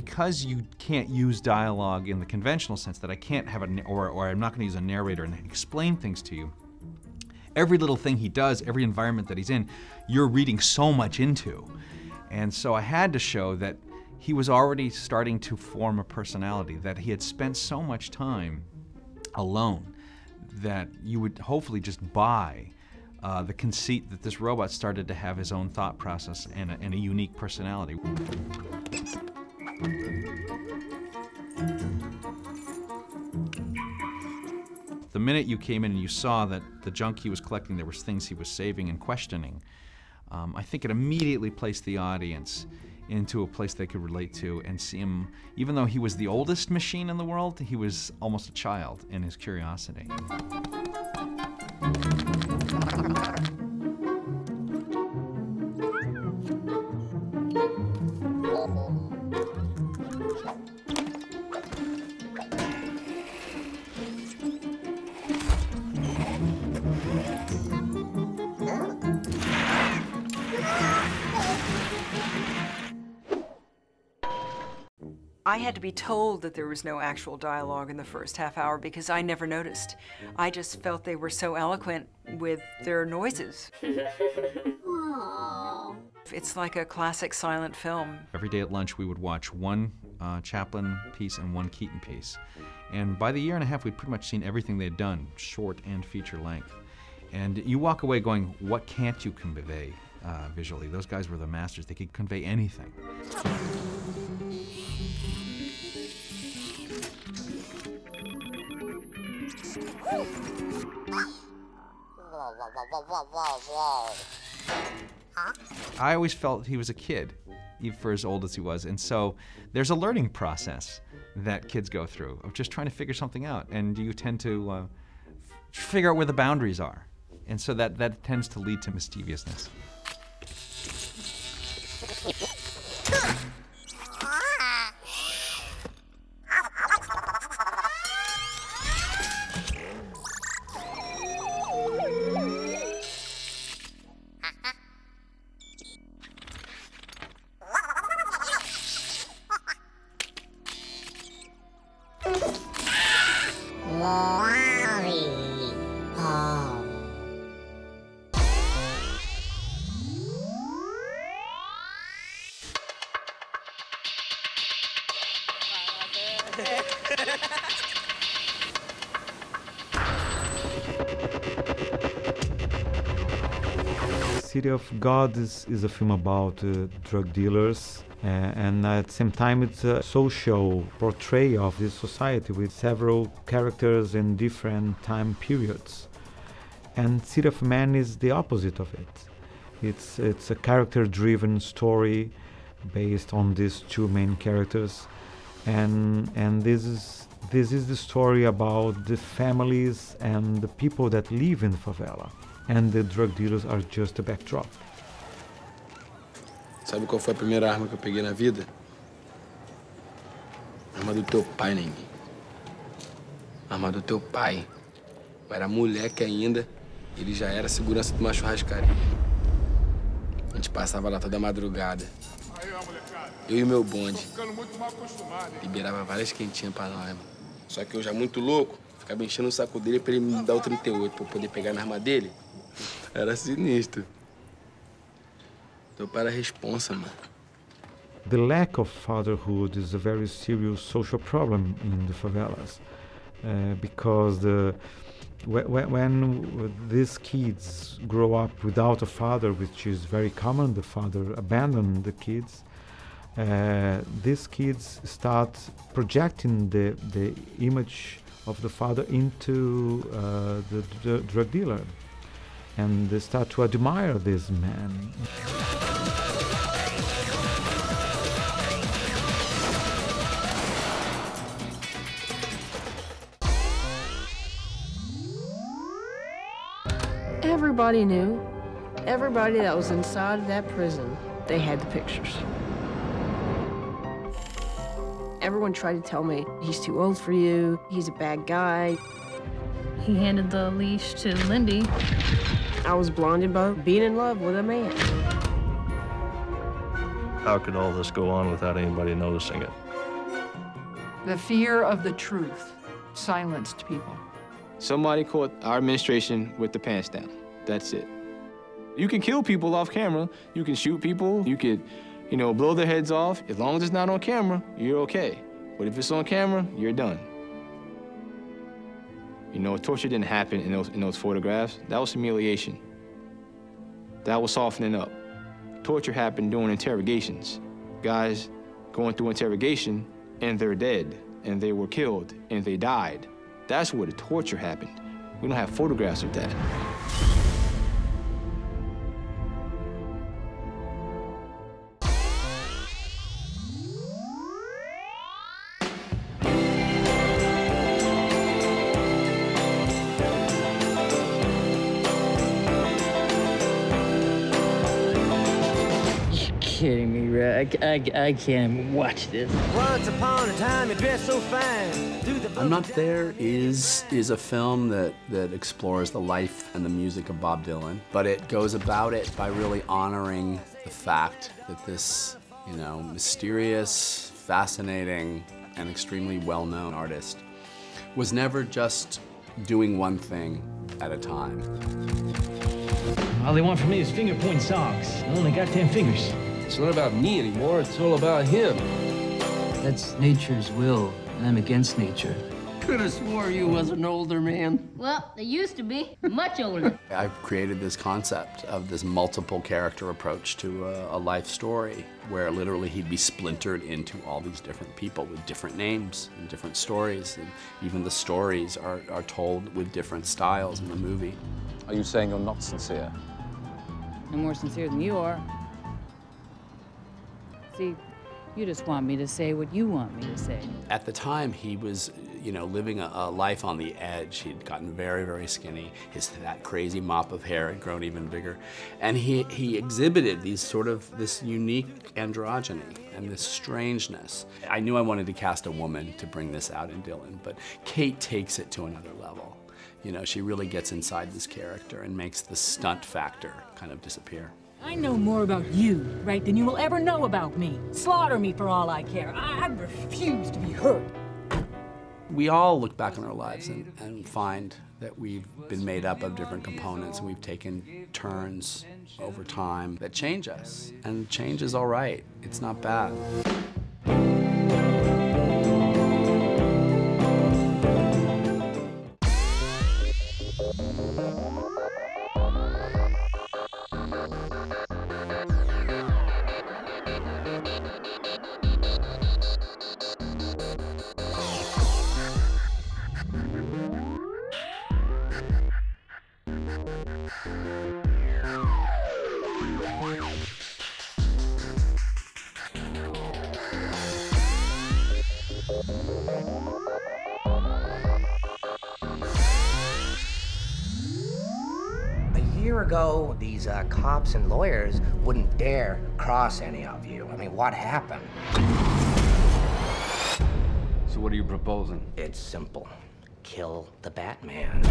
because you can't use dialogue in the conventional sense, that I can't have or I'm not going to use a narrator and explain things to you, every little thing he does, every environment that he's in, you're reading so much into. And so I had to show that he was already starting to form a personality, that he had spent so much time alone that you would hopefully just buy the conceit that this robot started to have his own thought process and a unique personality. The minute you came in and you saw that the junk he was collecting, there was things he was saving and questioning, I think it immediately placed the audience into a place they could relate to and see him. Even though he was the oldest machine in the world, he was almost a child in his curiosity. I had to be told that there was no actual dialogue in the first half hour because I never noticed. I just felt they were so eloquent with their noises. It's like a classic silent film. Every day at lunch we would watch one Chaplin piece and one Keaton piece. And by the year and a half we'd pretty much seen everything they'd done, short and feature length. And you walk away going, what can't you convey visually? Those guys were the masters. They could convey anything. I always felt he was a kid, even for as old as he was, and so there's a learning process that kids go through of just trying to figure something out, and you tend to figure out where the boundaries are, and so that tends to lead to mischievousness. City of God is a film about drug dealers, and at the same time it's a social portrayal of this society with several characters in different time periods. And City of Man is the opposite of it. It's a character-driven story based on these two main characters, and this is the story about the families and the people that live in the favela. And the drug dealers are just a backdrop. Sabe qual foi a primeira arma que eu peguei na vida? Arma do teu pai, neném. Arma do teu pai. Eu era moleque ainda, ele já era segurança de uma churrascaria. A gente passava lá toda madrugada. Eu e o meu bonde. Liberava várias quentinhas pra nós, mano. Só que eu já muito louco, ficava enchendo o saco dele pra ele me dar o 38 pra eu poder pegar na arma dele. Era sinistro. Teu pai era responsa, mano. The lack of fatherhood is a very serious social problem in the favelas, because when these kids grow up without a father, which is very common, the father abandons the kids, these kids start projecting the image of the father into the drug dealer. And they start to admire this man. Everybody knew. Everybody that was inside of that prison, they had the pictures. Everyone tried to tell me, he's too old for you, he's a bad guy. He handed the leash to Lindy. I was blinded by being in love with a man. How could all this go on without anybody noticing it? The fear of the truth silenced people. Somebody caught our administration with the pants down. That's it. You can kill people off camera. You can shoot people. You could, blow their heads off. As long as it's not on camera, you're okay. But if it's on camera, you're done. Torture didn't happen in those photographs. That was humiliation. That was softening up. Torture happened during interrogations. Guys going through interrogation, and they're dead, and they were killed, and they died. That's where the torture happened. We don't have photographs of that. Kidding me, Rick? I can't watch this. Once upon a time, you dressed so fine. I'm Not There is a film that explores the life and the music of Bob Dylan, but it goes about it by really honoring the fact that this, mysterious, fascinating, and extremely well-known artist was never just doing one thing at a time. All they want from me is finger-pointing songs. I only got 10 fingers. It's not about me anymore, it's all about him. That's nature's will, and I'm against nature. Could have swore you was an older man. Well, they used to be. Much older. I've created this concept of this multiple character approach to a life story where literally he'd be splintered into all these different people with different names and different stories, and even the stories are told with different styles in the movie. Are you saying you're not sincere? I'm more sincere than you are. See, you just want me to say what you want me to say. At the time, he was, living a life on the edge. He'd gotten very, very skinny. That crazy mop of hair had grown even bigger. And he exhibited this unique androgyny and this strangeness. I knew I wanted to cast a woman to bring this out in Dylan, but Kate takes it to another level. She really gets inside this character and makes the stunt factor kind of disappear. I know more about you, right, than you will ever know about me. Slaughter me for all I care. I refuse to be hurt. We all look back on our lives and find that we've been made up of different components, and we've taken turns over time that change us. And change is all right. It's not bad. A year ago, these cops and lawyers wouldn't dare cross any of you. I mean, what happened? So what are you proposing? It's simple. Kill the Batman.